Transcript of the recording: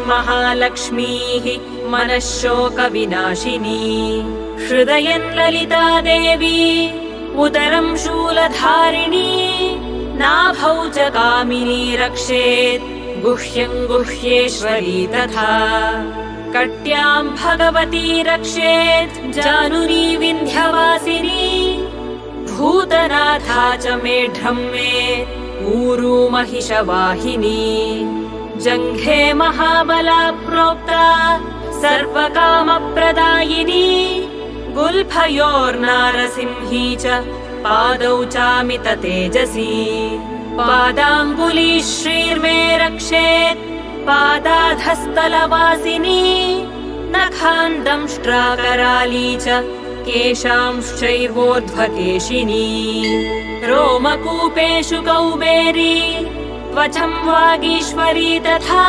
महालक्ष्मीः मनःशोकविनाशिनी हृदयं ललिता देवी उदरं शूलधारिणी नाभौ च कामिनी रक्षेत् गुह्यं गुह्येश्वरी तथा कट्यां भगवती रक्षेत् जानुनी विन्ध्यवासिनी भूतनाथा च मेढ्रं मे ऊरू महिषवाहिनी जङ्घे महाबला प्रोक्ता सर्वकामप्रदायिनी गुल्फयोर्नारसिंही च पादौ चामिततेजसी पादाङ्गुली श्रीर्मे रक्षेत् पादाधस्तलवासिनी नखान्दंष्ट्राकराली च केशांश्चैवोर्ध्वकेशिनी रोमकूपेषु कौबेरी त्वचं वागीश्वरी तथा